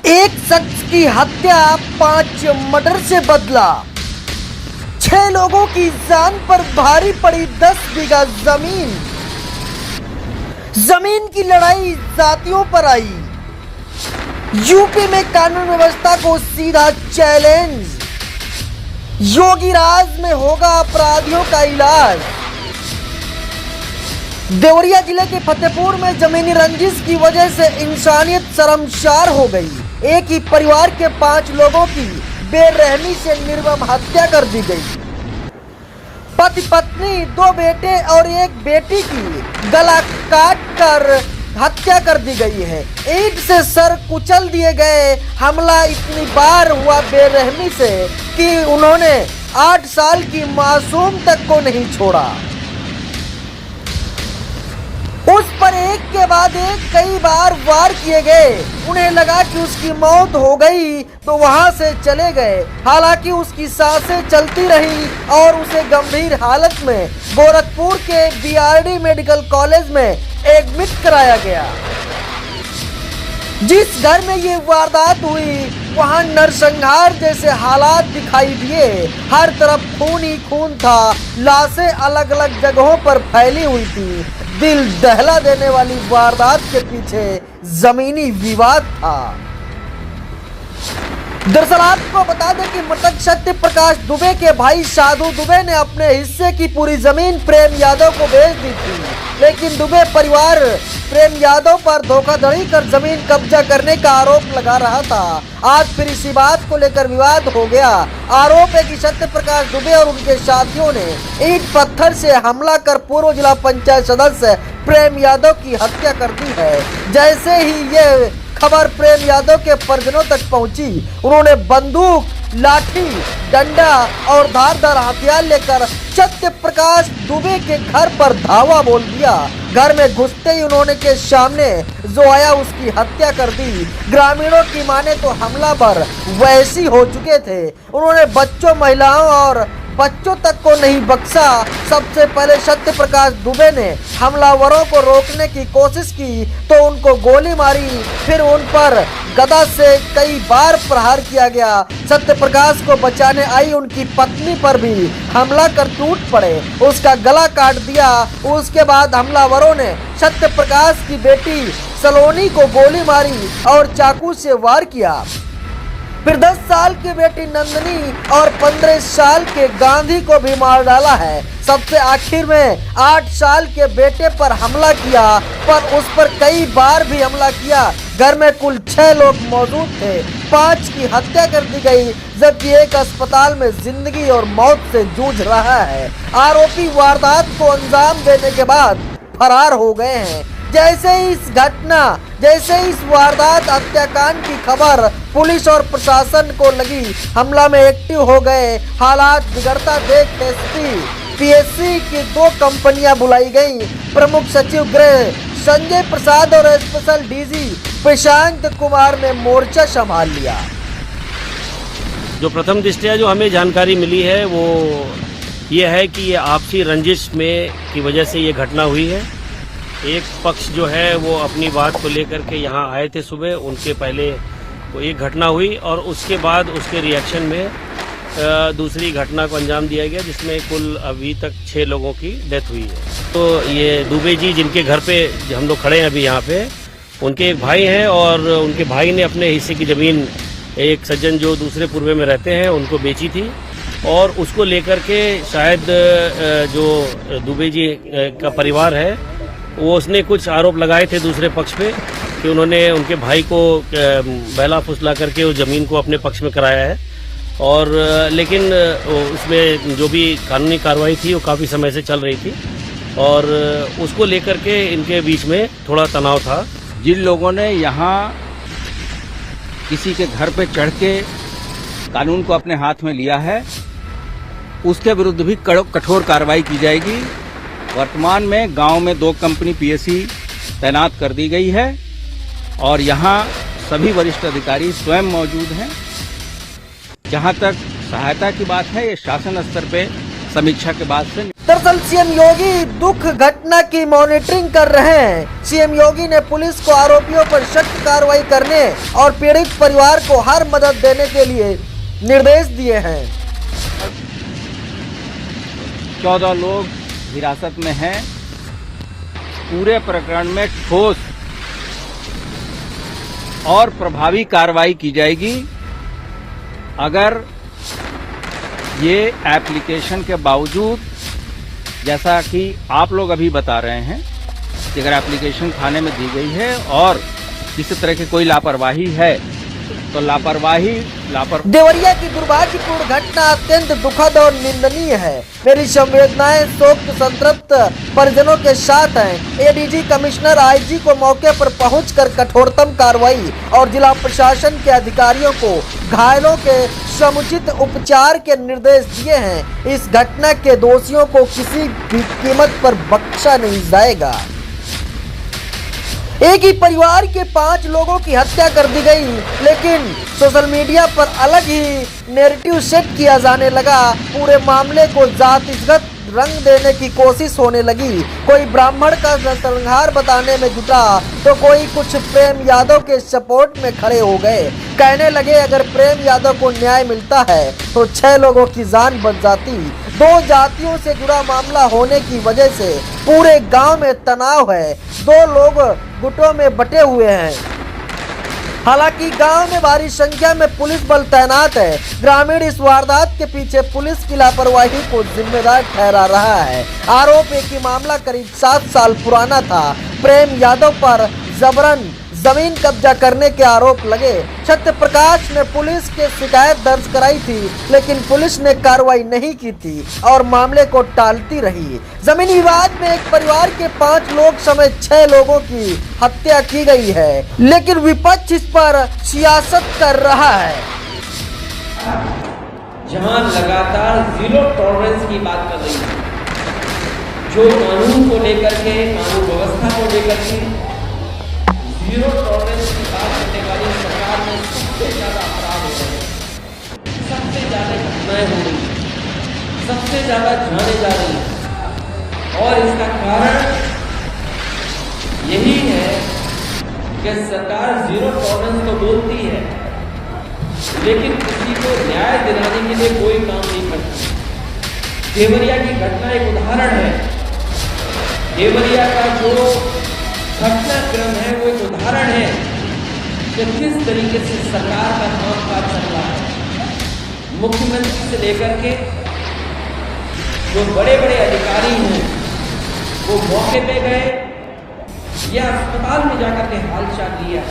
एक शख्स की हत्या 5 मर्डर से बदला। 6 लोगों की जान पर भारी पड़ी 10 बीघा जमीन। जमीन की लड़ाई जातियों पर आई। यूपी में कानून व्यवस्था को सीधा चैलेंज। योगी राज में होगा अपराधियों का इलाज। देवरिया जिले के फतेहपुर में जमीनी रंजिश की वजह से इंसानियत शर्मसार हो गई। एक ही परिवार के 5 लोगों की बेरहमी से निर्मम हत्या कर दी गई। पति पत्नी, 2 बेटे और 1 बेटी की गला काट कर हत्या कर दी गई है। ईंट से सर कुचल दिए गए। हमला इतनी बार हुआ बेरहमी से कि उन्होंने 8 साल की मासूम तक को नहीं छोड़ा। उस पर एक के बाद एक कई बार वार किए गए। उन्हें लगा कि उसकी मौत हो गई तो वहां से चले गए। हालांकि उसकी सांसें चलती रही और उसे गंभीर हालत में गोरखपुर के बीआरडी मेडिकल कॉलेज में एडमिट कराया गया। जिस घर में ये वारदात हुई वहां नरसंहार जैसे हालात दिखाई दिए। हर तरफ खून ही खून था। लाशें अलग अलग जगहों पर फैली हुई थी। दिल दहला देने वाली वारदात के पीछे जमीनी विवाद था। दरअसल आपको बता दें कि मृतक सत्य प्रकाश दुबे के भाई साधु दुबे ने अपने हिस्से की पूरी जमीन प्रेम यादव को बेच दी थी। लेकिन दुबे परिवार प्रेम यादव पर धोखाधड़ी कर जमीन कब्जा करने का आरोप लगा रहा था। आज फिर इसी बात को लेकर विवाद हो गया। आरोप है कि सत्य प्रकाश दुबे और उनके साथियों ने ईंट पत्थर से हमला कर पूर्व जिला पंचायत सदस्य प्रेम यादव की हत्या कर दी है। जैसे ही ये खबर प्रेम यादव के परिजनों तक पहुंची, उन्होंने बंदूक, लाठी, डंडा और धारदार हथियार लेकर सत्य प्रकाश दुबे के घर पर धावा बोल दिया। घर में घुसते ही उन्होंने के सामने जो आया उसकी हत्या कर दी। ग्रामीणों की माने तो हमलावर वैसी हो चुके थे। उन्होंने बच्चों, महिलाओं और बच्चों तक को नहीं बख्शा। सबसे पहले सत्य प्रकाश दुबे ने हमलावरों को रोकने की कोशिश की तो उनको गोली मारी। फिर उन पर गदा से कई बार प्रहार किया गया। सत्य प्रकाश को बचाने आई उनकी पत्नी पर भी हमला कर टूट पड़े, उसका गला काट दिया। उसके बाद हमलावरों ने सत्य प्रकाश की बेटी सलोनी को गोली मारी और चाकू से वार किया। फिर 10 साल की बेटी नंदनी और 15 साल के गांधी को भी मार डाला है। सबसे आखिर में 8 साल के बेटे पर हमला किया, पर उस पर कई बार भी हमला किया। घर में कुल 6 लोग मौजूद थे। 5 की हत्या कर दी गई, जबकि एक अस्पताल में जिंदगी और मौत से जूझ रहा है। आरोपी वारदात को अंजाम देने के बाद फरार हो गए हैं। जैसे इस वारदात हत्याकांड की खबर पुलिस और प्रशासन को लगी, हमला में एक्टिव हो गए। हालात बिगड़ता देख एसपी पीएससी की 2 कंपनियां बुलाई गई। प्रमुख सचिव गृह संजय प्रसाद और स्पेशल डीजी प्रशांत कुमार ने मोर्चा संभाल लिया। जो प्रथम दृष्टया जो हमें जानकारी मिली है वो ये है कि ये आपसी रंजिश में की वजह से ये घटना हुई है। एक पक्ष जो है वो अपनी बात को लेकर के यहाँ आए थे सुबह, उनके पहले वो एक घटना हुई और उसके बाद उसके रिएक्शन में दूसरी घटना को अंजाम दिया गया, जिसमें कुल अभी तक 6 लोगों की डेथ हुई है। तो ये दुबे जी जिनके घर पे हम लोग खड़े हैं अभी यहाँ पे, उनके एक भाई हैं और उनके भाई ने अपने हिस्से की ज़मीन एक सज्जन जो दूसरे पूर्वे में रहते हैं उनको बेची थी और उसको लेकर के शायद जो दुबे जी का परिवार है वो उसने कुछ आरोप लगाए थे दूसरे पक्ष पे कि उन्होंने उनके भाई को बहला फुसला करके उस ज़मीन को अपने पक्ष में कराया है। और लेकिन उसमें जो भी कानूनी कार्रवाई थी वो काफ़ी समय से चल रही थी और उसको लेकर के इनके बीच में थोड़ा तनाव था। जिन लोगों ने यहाँ किसी के घर पे चढ़ के कानून को अपने हाथ में लिया है उसके विरुद्ध भी कठोर कार्रवाई की जाएगी। वर्तमान में गांव में 2 कंपनी पीएससी तैनात कर दी गई है और यहाँ सभी वरिष्ठ अधिकारी स्वयं मौजूद हैं। जहाँ तक सहायता की बात है, ये शासन स्तर पे समीक्षा के बाद से। दरअसल सीएम योगी दुख घटना की मॉनिटरिंग कर रहे हैं। सीएम योगी ने पुलिस को आरोपियों पर सख्त कार्रवाई करने और पीड़ित परिवार को हर मदद देने के लिए निर्देश दिए हैं। 14 लोग हिरासत में हैं। पूरे प्रकरण में ठोस और प्रभावी कार्रवाई की जाएगी। अगर ये एप्लीकेशन के बावजूद, जैसा कि आप लोग अभी बता रहे हैं, कि अगर एप्लीकेशन थाने में दी गई है और किसी तरह की कोई लापरवाही है तो देवरिया की दुर्भाग्यपूर्ण घटना अत्यंत दुखद और निंदनीय है। मेरी संवेदनाएं शोक संतप्त परिजनों के साथ हैं। एडीजी कमिश्नर आईजी को मौके पर पहुंचकर कठोरतम कार्रवाई और जिला प्रशासन के अधिकारियों को घायलों के समुचित उपचार के निर्देश दिए हैं। इस घटना के दोषियों को किसी भी कीमत पर बख्शा नहीं जाएगा। एक ही परिवार के 5 लोगों की हत्या कर दी गई, लेकिन सोशल मीडिया पर अलग ही नैरेटिव सेट किया जाने लगा। पूरे मामले को जातिगत रंग देने की कोशिश होने लगी। कोई ब्राह्मण का नरसंहार बताने में जुटा तो कोई कुछ प्रेम यादव के सपोर्ट में खड़े हो गए। कहने लगे अगर प्रेम यादव को न्याय मिलता है तो 6 लोगों की जान बच जाती। 2 जातियों से जुड़ा मामला होने की वजह से पूरे गांव में तनाव है। 2 लोग गुटों में बटे हुए हैं। हालांकि गांव में भारी संख्या में पुलिस बल तैनात है। ग्रामीण इस वारदात के पीछे पुलिस की लापरवाही को जिम्मेदार ठहरा रहा है। आरोप है कि मामला करीब 7 साल पुराना था। प्रेम यादव पर जबरन जमीन कब्जा करने के आरोप लगे। सत्य प्रकाश ने पुलिस के शिकायत दर्ज कराई थी, लेकिन पुलिस ने कार्रवाई नहीं की थी और मामले को टालती रही। जमीन विवाद में एक परिवार के 5 लोग समेत 6 लोगों की हत्या की गई है, लेकिन विपक्ष इस पर सियासत कर रहा है। जहां लगातार जीरो टॉलरेंस की बात कर रही है, जो कानून को लेकर के, कानून व्यवस्था को लेकर के जीरो टॉलरेंस की बात करने वाली सरकार में सबसे ज्यादा अपराध हो रहे हैं, सबसे ज्यादा घटनाएं हो रही हैं, सबसे ज्यादा जाने जा रही हैं। और इसका कारण यही है कि सरकार जीरो टॉलरेंस तो बोलती है, लेकिन किसी को न्याय दिलाने के लिए कोई काम नहीं करती। देवरिया की घटना एक उदाहरण है। देवरिया का जो घटनाक्रम है वो एक उदाहरण है कि किस तरीके से सरकार का कामकाज चल रहा है। मुख्यमंत्री से लेकर के जो बड़े बड़े अधिकारी हैं वो मौके पे गए या अस्पताल में जाकर के हालचाल लिया।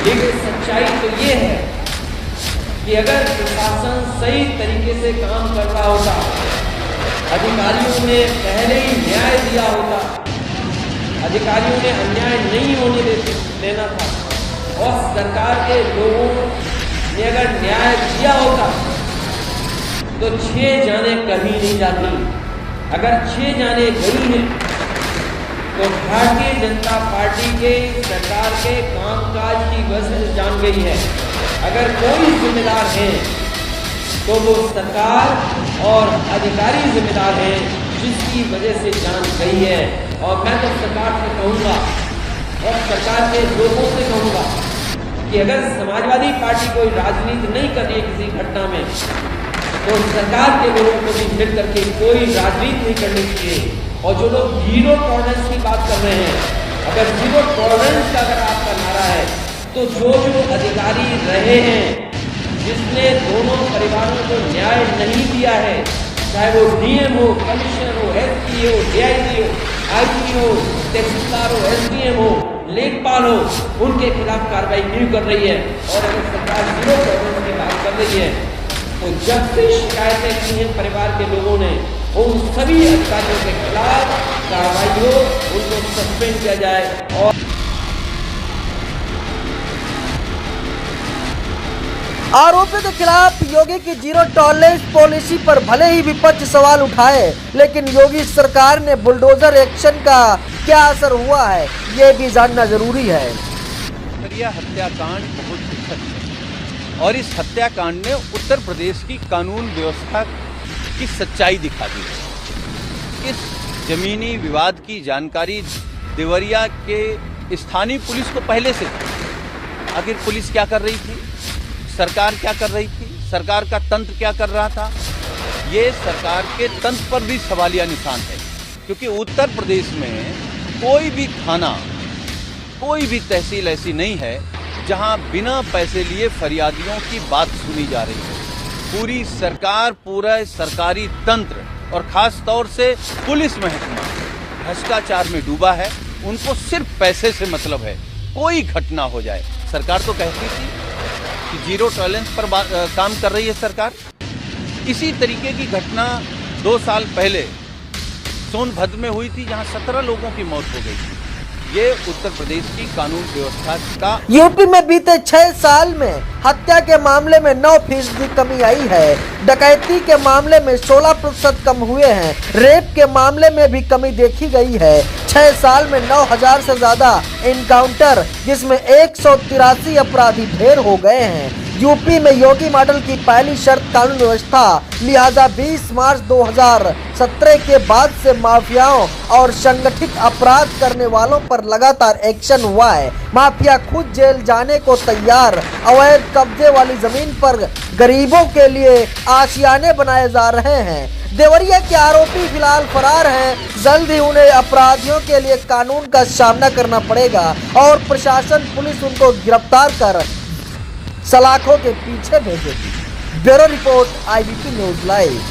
लेकिन सच्चाई तो ये है कि अगर प्रशासन सही तरीके से काम कर रहा होता, अधिकारियों ने पहले ही न्याय दिया होता, अधिकारियों ने अन्याय नहीं होने देना था और सरकार के लोगों ने अगर न्याय दिया होता तो 6 जाने कहीं नहीं जाती। अगर 6 जाने गई हैं तो भारतीय जनता पार्टी के सरकार के कामकाज की वजह जान गई है। अगर कोई जिम्मेदार है तो वो सरकार और अधिकारी जिम्मेदार हैं, जिसकी वजह से जान गई है। और मैं तो सरकार से कहूँगा और सरकार के लोगों से कहूँगा कि अगर समाजवादी पार्टी कोई राजनीति नहीं कर रही है किसी घटना में, तो सरकार के लोगों को भी मिल करके कोई राजनीति नहीं करनी चाहिए। और जो लोग जीरो टॉलरेंस की बात कर रहे हैं, अगर जीरो टॉलरेंस का अगर आपका नारा है तो जो अधिकारी रहे हैं, जिसने दोनों परिवारों को न्याय नहीं दिया है, चाहे वो डीएम हो, कमिश्नर हो, एसपी हो, डीआईजी हो, आईजी हो, तहसीलदार हो, एसडीएम हो, लेखपाल हो, उनके खिलाफ कार्रवाई क्यों कर रही है। और अगर सरकार जीरो टॉलरेंस की बात कर रही है तो जब से शिकायतें की हैं परिवार के लोगों ने, उन सभी अधिकारियों के खिलाफ कार्रवाई हो, उनको सस्पेंड किया जाए। और आरोपियों के खिलाफ योगी की जीरो टॉलरेंस पॉलिसी पर भले ही विपक्ष सवाल उठाए, लेकिन योगी सरकार ने बुलडोजर एक्शन का क्या असर हुआ है, ये भी जानना जरूरी है। हत्याकांड बहुत दुखद है और इस हत्याकांड ने उत्तर प्रदेश की कानून व्यवस्था की सच्चाई दिखा दी। इस जमीनी विवाद की जानकारी देवरिया के स्थानीय पुलिस को पहले से थी। आखिर पुलिस क्या कर रही थी, सरकार क्या कर रही थी, सरकार का तंत्र क्या कर रहा था, ये सरकार के तंत्र पर भी सवालिया निशान है। क्योंकि उत्तर प्रदेश में कोई भी थाना, कोई भी तहसील ऐसी नहीं है जहां बिना पैसे लिए फरियादियों की बात सुनी जा रही है। पूरी सरकार, पूरा सरकारी तंत्र और खास तौर से पुलिस महकमा भ्रष्टाचार में डूबा है। उनको सिर्फ पैसे से मतलब है, कोई घटना हो जाए। सरकार तो कहती थी कि जीरो टॉलरेंस पर काम कर रही है सरकार। इसी तरीके की घटना 2 साल पहले सोनभद्र में हुई थी, जहां 17 लोगों की मौत हो गई थी। ये उत्तर प्रदेश की कानून व्यवस्था का। यूपी में बीते 6 साल में हत्या के मामले में 9% कमी आई है। डकैती के मामले में 16% कम हुए हैं। रेप के मामले में भी कमी देखी गई है। 6 साल में 9000 से ज्यादा एनकाउंटर, जिसमें 183 अपराधी ढेर हो गए हैं। यूपी में योगी मॉडल की पहली शर्त कानून व्यवस्था, लिहाजा 20 मार्च 2017 के बाद से माफियाओं और संगठित अपराध करने वालों पर लगातार एक्शन हुआ है। माफिया खुद जेल जाने को तैयार। अवैध कब्जे वाली जमीन पर गरीबों के लिए आशियाने बनाए जा रहे हैं। देवरिया के आरोपी फिलहाल फरार हैं। जल्द ही उन्हें अपराधियों के लिए कानून का सामना करना पड़ेगा और प्रशासन, पुलिस उनको गिरफ्तार कर सलाखों के पीछे भेजेगी। Bureau report, IBP news live.